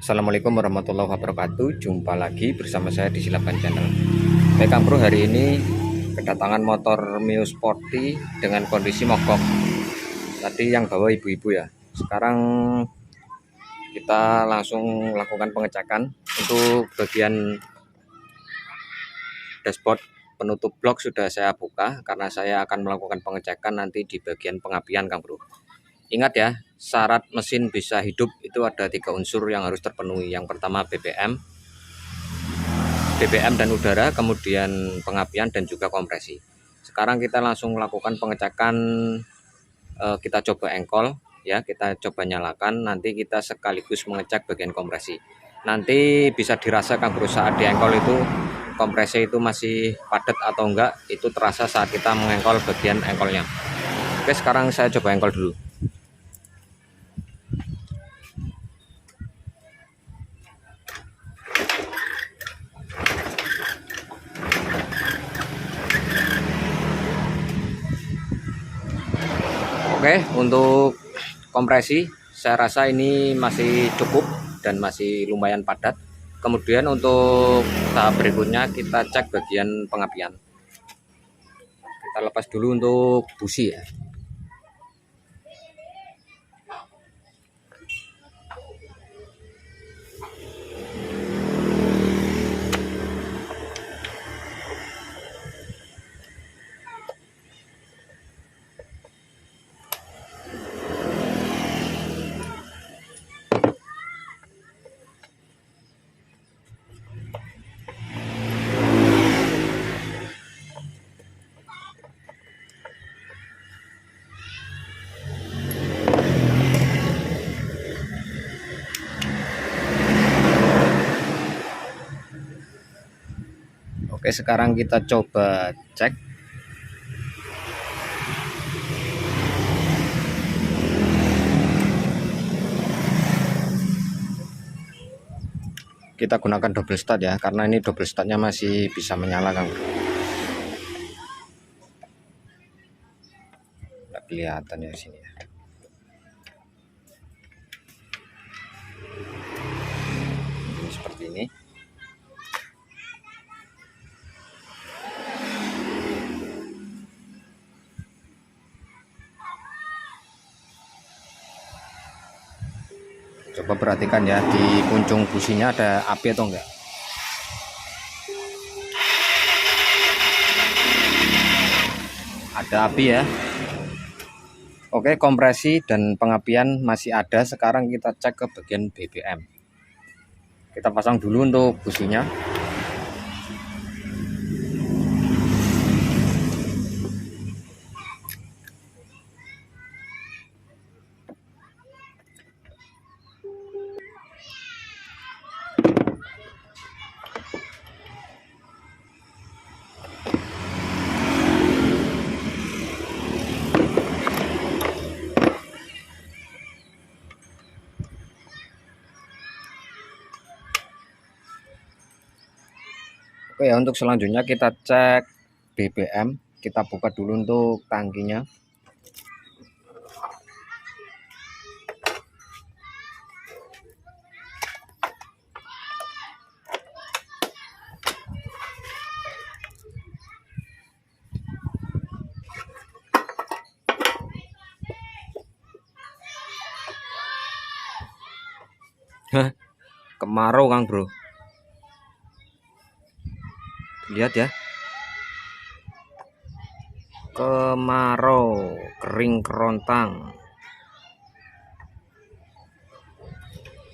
Assalamualaikum warahmatullahi wabarakatuh. Jumpa lagi bersama saya di Silaban Channel. Baik Kang Bro, hari ini kedatangan motor Mio Sporty dengan kondisi mogok. Tadi yang bawa ibu-ibu ya. Sekarang kita langsung lakukan pengecekan. Untuk bagian dashboard penutup blok sudah saya buka karena saya akan melakukan pengecekan nanti di bagian pengapian Kang Bro. Ingat ya, syarat mesin bisa hidup itu ada 3 unsur yang harus terpenuhi. Yang pertama BBM dan udara, kemudian pengapian dan juga kompresi. Sekarang kita langsung melakukan pengecekan, kita coba engkol ya, kita coba nyalakan, nanti kita sekaligus mengecek bagian kompresi. Nanti bisa dirasakan Bro saat di engkol itu kompresi itu masih padat atau enggak, itu terasa saat kita mengengkol bagian engkolnya. Oke, sekarang saya coba engkol dulu. Oke, untuk kompresi saya rasa ini masih cukup dan masih lumayan padat. Kemudian untuk tahap berikutnya kita cek bagian pengapian. Kita lepas dulu untuk busi ya. Oke, sekarang kita coba cek. Kita gunakan double start ya, karena ini double startnya masih bisa menyala Kang. Nggak kelihatan ya sini ya. Ini seperti ini. Coba perhatikan ya, di puncung businya ada api atau enggak. Ada api ya. Oke, kompresi dan pengapian masih ada. Sekarang kita cek ke bagian BBM. Kita pasang dulu untuk businya. Oke ya, untuk selanjutnya kita cek BBM. Kita buka dulu untuk tangkinya. Kemarau Kang Bro, lihat ya, kemarau, kering kerontang.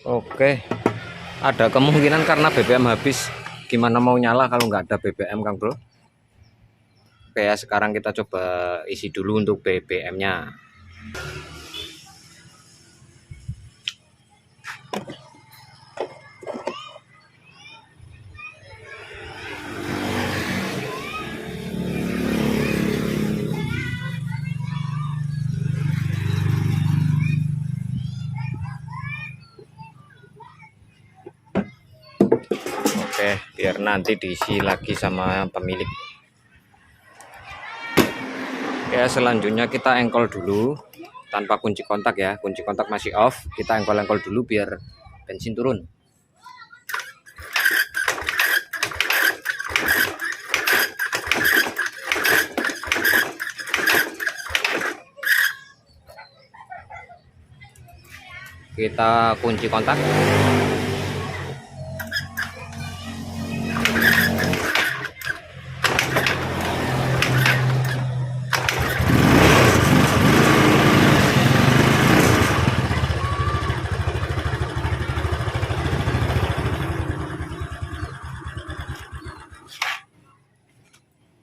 Oke, ada kemungkinan karena BBM habis. Gimana mau nyala kalau nggak ada BBM Kang Bro? Oke ya, sekarang kita coba isi dulu untuk BBM-nya. Oke, biar nanti diisi lagi sama pemilik. Oke, selanjutnya kita engkol dulu tanpa kunci kontak ya. Kunci kontak masih off. Kita engkol-engkol dulu biar bensin turun. Kita kunci kontak.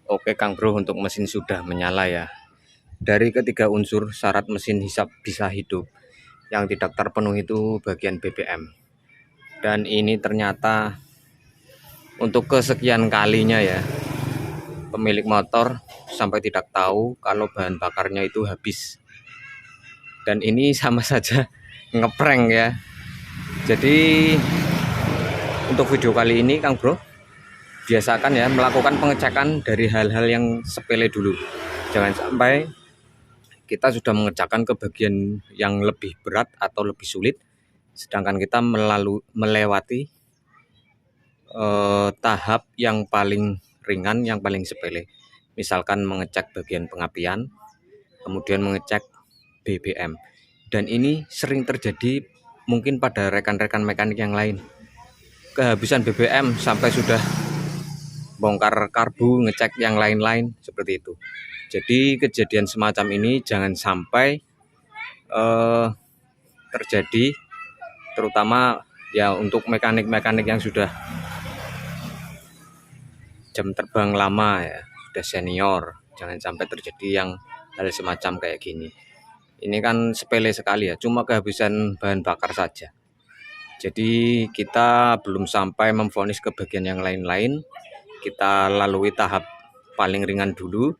Oke Kang Bro, untuk mesin sudah menyala ya. Dari ketiga unsur syarat mesin bisa hidup, yang tidak terpenuhi itu bagian BBM. Dan ini ternyata untuk kesekian kalinya ya, pemilik motor sampai tidak tahu kalau bahan bakarnya itu habis. Dan ini sama saja ngeprank ya. Jadi untuk video kali ini Kang Bro, biasakan ya melakukan pengecekan dari hal-hal yang sepele dulu. Jangan sampai kita sudah mengerjakan ke bagian yang lebih berat atau lebih sulit, sedangkan kita melewati tahap yang paling ringan, yang paling sepele. Misalkan mengecek bagian pengapian, kemudian mengecek BBM. Dan ini sering terjadi mungkin pada rekan-rekan mekanik yang lain. Kehabisan BBM sampai sudah bongkar karbu, ngecek yang lain-lain seperti itu. Jadi kejadian semacam ini jangan sampai terjadi, terutama ya untuk mekanik-mekanik yang sudah jam terbang lama ya, sudah senior. Jangan sampai terjadi yang hal semacam kayak gini. Ini kan sepele sekali ya, cuma kehabisan bahan bakar saja. Jadi kita belum sampai memvonis ke bagian yang lain-lain. Kita lalui tahap paling ringan dulu,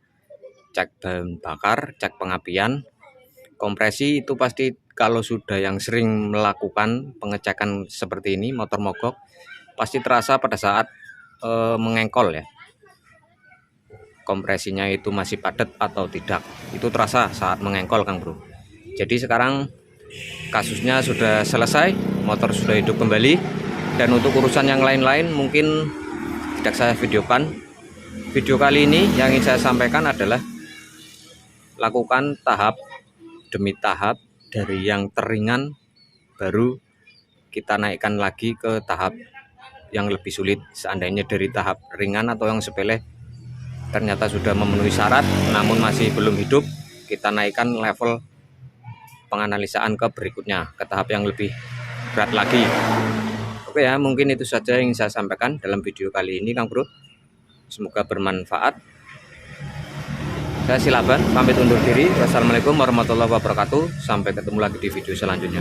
cek bahan bakar, cek pengapian, kompresi. Itu pasti kalau sudah yang sering melakukan pengecekan seperti ini, motor mogok, pasti terasa pada saat mengengkol ya, kompresinya itu masih padat atau tidak, itu terasa saat mengengkol Kang Bro. Jadi sekarang kasusnya sudah selesai, motor sudah hidup kembali, dan untuk urusan yang lain-lain mungkin tidak saya videokan. Video kali ini yang ingin saya sampaikan adalah lakukan tahap demi tahap, dari yang teringan baru kita naikkan lagi ke tahap yang lebih sulit. Seandainya dari tahap ringan atau yang sepele ternyata sudah memenuhi syarat namun masih belum hidup, kita naikkan level penganalisaan ke berikutnya, ke tahap yang lebih berat lagi. Oke ya, mungkin itu saja yang saya sampaikan dalam video kali ini Kang Bro. Semoga bermanfaat. Saya Silaban, pamit undur diri. Wassalamualaikum warahmatullahi wabarakatuh. Sampai ketemu lagi di video selanjutnya.